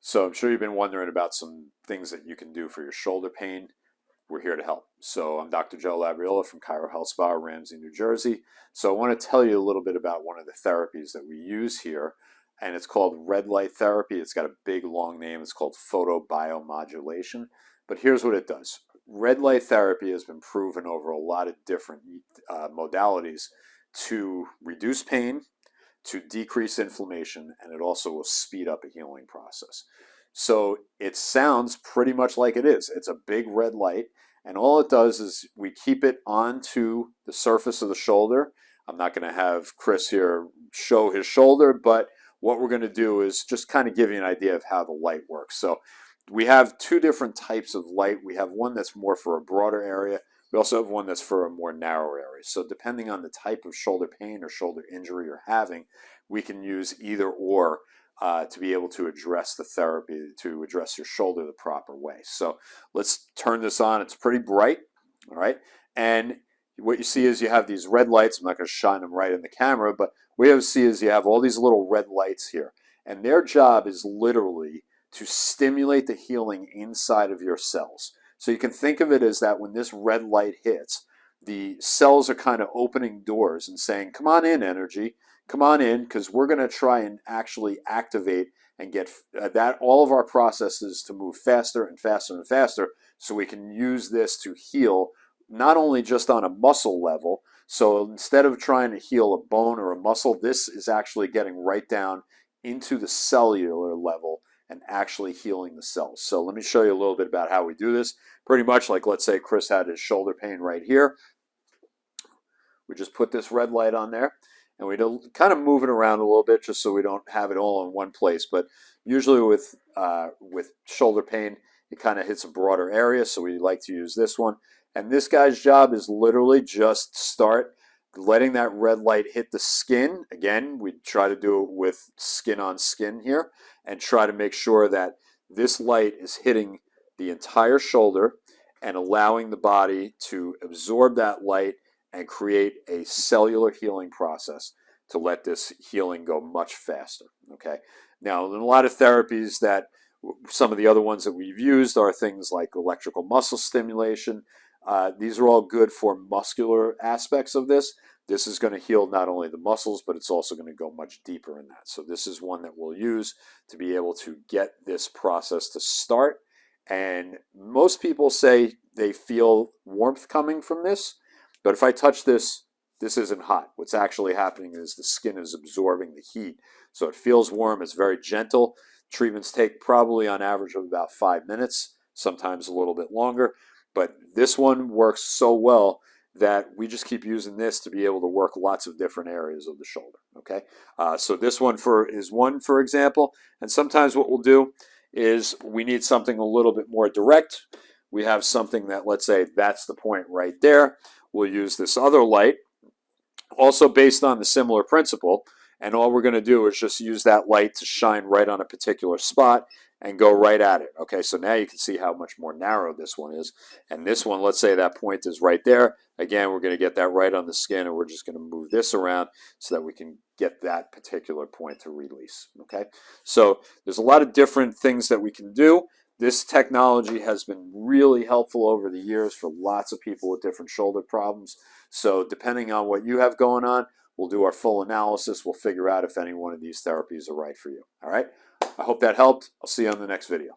So I'm sure you've been wondering about some things that you can do for your shoulder pain. We're here to help. So I'm Dr. Joe Labriola from Chiro Health Spa, Ramsey, New Jersey. So I want to tell you a little bit about one of the therapies that we use here, and it's called red light therapy. It's got a big long name. It's called photobiomodulation. But here's what it does. Red light therapy has been proven over a lot of different modalities to reduce pain, to decrease inflammation, and it also will speed up a healing process. So it sounds pretty much like it is. It's a big red light, and all it does is we keep it onto the surface of the shoulder. I'm not going to have Chris here show his shoulder, but what we're going to do is just kind of give you an idea of how the light works. So we have two different types of light. We have one that's more for a broader area. We also have one that's for a more narrow area. So depending on the type of shoulder pain or shoulder injury you're having, we can use either or to be able to address the therapy, to address your shoulder the proper way. So let's turn this on. It's pretty bright, all right? And what you see is you have these red lights. I'm not going to shine them right in the camera, but what you see is you have all these little red lights here. And their job is literally to stimulate the healing inside of your cells. So you can think of it as that when this red light hits, the cells are kind of opening doors and saying, come on in, energy, come on in, because we're going to try and actually activate and get all of our processes to move faster and faster and faster, so we can use this to heal not only just on a muscle level. So instead of trying to heal a bone or a muscle, this is actually getting right down into the cellular level and actually healing the cells. So let me show you a little bit about how we do this. Pretty much like, let's say Chris had his shoulder pain right here. We just put this red light on there, and we kind of move it around a little bit just so we don't have it all in one place. But usually with shoulder pain, it kind of hits a broader area, so we like to use this one. And this guy's job is literally just start letting that red light hit the skin. Again, we try to do it with skin on skin here, and try to make sure that this light is hitting the entire shoulder and allowing the body to absorb that light and create a cellular healing process to let this healing go much faster. Okay. Now, in a lot of therapies, that some of the other ones that we've used are things like electrical muscle stimulation. These are all good for muscular aspects of this. This is going to heal not only the muscles, but it's also going to go much deeper in that. So this is one that we'll use to be able to get this process to start. And most people say they feel warmth coming from this, but if I touch this, this isn't hot. What's actually happening is the skin is absorbing the heat. So it feels warm. It's very gentle. Treatments take probably on average of about 5 minutes, sometimes a little bit longer. But this one works so well that we just keep using this to be able to work lots of different areas of the shoulder. Okay, so this one is one, for example. And sometimes what we'll do is we need something a little bit more direct. We have something that, let's say, that's the point right there. We'll use this other light, also based on the similar principle. And all we're going to do is just use that light to shine right on a particular spot and go right at it. Okay, so now you can see how much more narrow this one is. And this one, let's say that point is right there. Again, we're going to get that right on the skin, and we're just going to move this around so that we can get that particular point to release. Okay, so there's a lot of different things that we can do. This technology has been really helpful over the years for lots of people with different shoulder problems. So depending on what you have going on, we'll do our full analysis. We'll figure out if any one of these therapies are right for you. All right. I hope that helped. I'll see you on the next video.